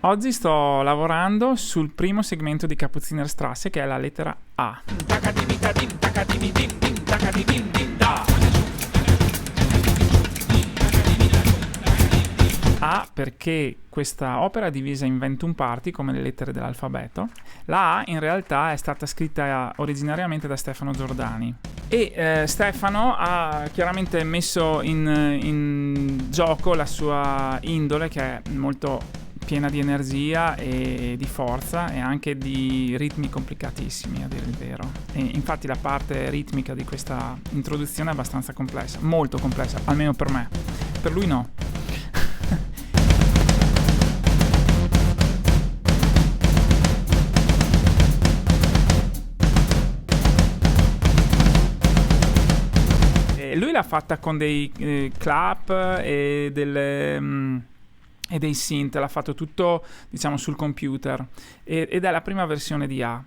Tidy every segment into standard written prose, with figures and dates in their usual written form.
Oggi sto lavorando sul primo segmento di Kapuzinerstrasse, che è la lettera A. A perché questa opera è divisa in 21 parti, come le lettere dell'alfabeto. La A in realtà è stata scritta originariamente da Stefano Giordani. E Stefano ha chiaramente messo in gioco la sua indole, che è molto piena di energia e di forza, e anche di ritmi complicatissimi, a dire il vero. E infatti la parte ritmica di questa introduzione è abbastanza complessa, molto complessa, almeno per me. Per lui no. Lui l'ha fatta con dei clap e dei synth, l'ha fatto tutto, diciamo, sul computer, ed è la prima versione di A.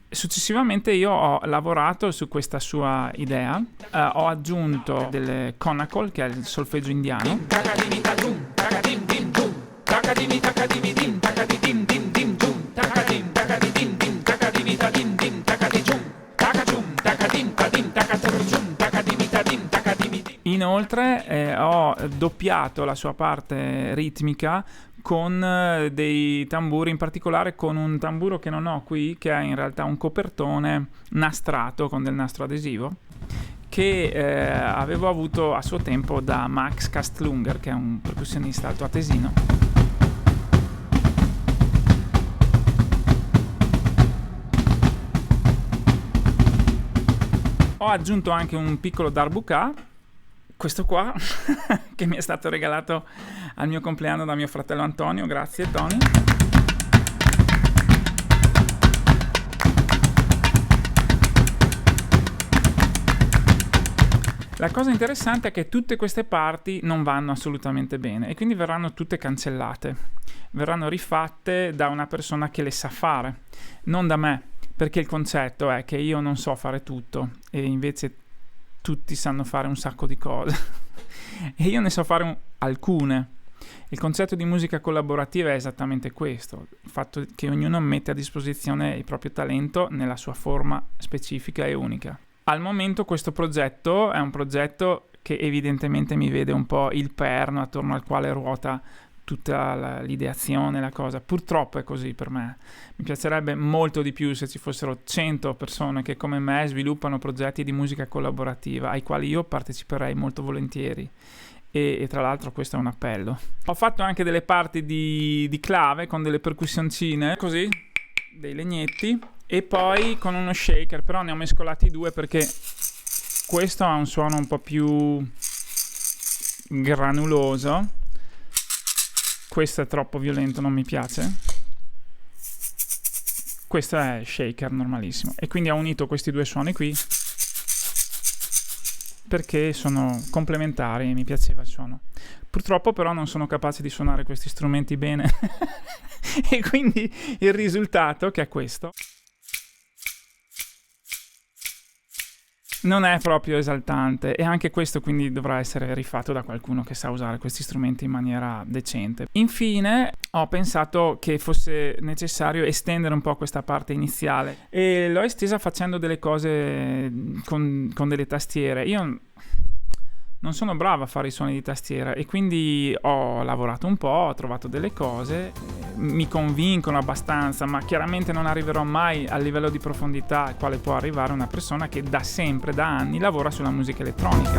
Successivamente io ho lavorato su questa sua idea, ho aggiunto delle conacol, che è il solfeggio indiano, inoltre ho doppiato la sua parte ritmica con dei tamburi, in particolare con un tamburo che non ho qui, che è in realtà un copertone nastrato con del nastro adesivo, che avevo avuto a suo tempo da Max Kastlunger, che è un percussionista altoatesino. Ho aggiunto anche un piccolo darbuka, questo qua, che mi è stato regalato al mio compleanno da mio fratello Antonio. Grazie, Tony. La cosa interessante è che tutte queste parti non vanno assolutamente bene e quindi verranno tutte cancellate. Verranno rifatte da una persona che le sa fare, non da me, perché il concetto è che io non so fare tutto e invece tutti sanno fare un sacco di cose e io ne so fare alcune. Il concetto di musica collaborativa è esattamente questo, il fatto che ognuno mette a disposizione il proprio talento nella sua forma specifica e unica. Al momento questo progetto è un progetto che evidentemente mi vede un po' il perno attorno al quale ruota tutta l'ideazione, la cosa. Purtroppo è così per me. Mi piacerebbe molto di più se ci fossero 100 persone che come me sviluppano progetti di musica collaborativa ai quali io parteciperei molto volentieri. E tra l'altro questo è un appello. Ho fatto anche delle parti di clave con delle percussioncine, così, dei legnetti, e poi con uno shaker, però ne ho mescolati due perché questo ha un suono un po' più granuloso. Questo è troppo violento, non mi piace. Questo è shaker normalissimo. E quindi ho unito questi due suoni qui perché sono complementari e mi piaceva il suono. Purtroppo però non sono capace di suonare questi strumenti bene. E quindi il risultato, che è questo, non è proprio esaltante, e anche questo quindi dovrà essere rifatto da qualcuno che sa usare questi strumenti in maniera decente. Infine ho pensato che fosse necessario estendere un po' questa parte iniziale e l'ho estesa facendo delle cose con delle tastiere. Io non sono bravo a fare i suoni di tastiera e quindi ho lavorato un po', ho trovato delle cose, mi convincono abbastanza, ma chiaramente non arriverò mai al livello di profondità al quale può arrivare una persona che da sempre, da anni, lavora sulla musica elettronica.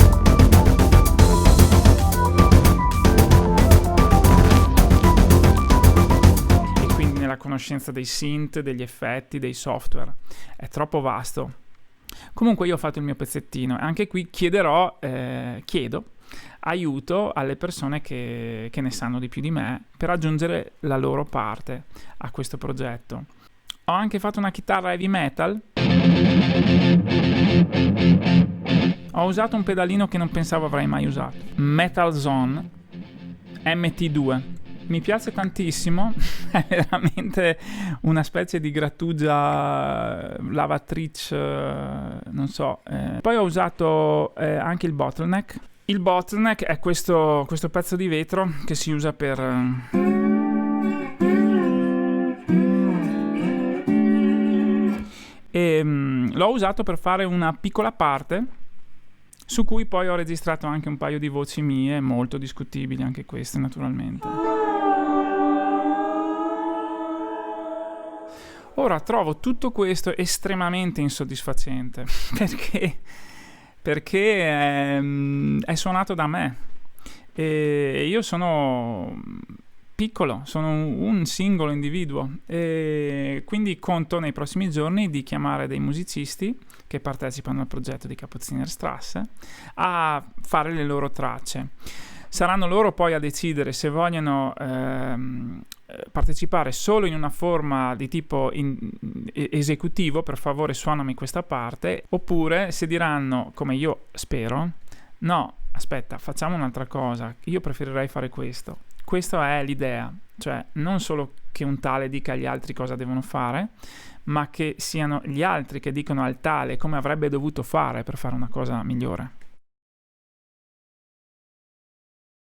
E quindi nella conoscenza dei synth, degli effetti, dei software. È troppo vasto. Comunque io ho fatto il mio pezzettino e anche qui chiedo aiuto alle persone che ne sanno di più di me per aggiungere la loro parte a questo progetto. Ho anche fatto una chitarra heavy metal. Ho usato un pedalino che non pensavo avrei mai usato, Metal Zone MT2. Mi piace tantissimo, è veramente una specie di grattugia lavatrice, non so. Poi ho usato anche il bottleneck. Il bottleneck è questo pezzo di vetro che si usa per l'ho usato per fare una piccola parte su cui poi ho registrato anche un paio di voci mie, molto discutibili anche queste naturalmente. Ora trovo tutto questo estremamente insoddisfacente perché è suonato da me e io sono piccolo, sono un singolo individuo e quindi conto nei prossimi giorni di chiamare dei musicisti che partecipano al progetto di Kapuzinerstraße a fare le loro tracce. Saranno loro poi a decidere se vogliono partecipare solo in una forma di tipo esecutivo, per favore suonami questa parte, oppure se diranno, come io spero, no, aspetta, facciamo un'altra cosa, io preferirei fare questo. Questa è l'idea, cioè non solo che un tale dica agli altri cosa devono fare, ma che siano gli altri che dicono al tale come avrebbe dovuto fare per fare una cosa migliore.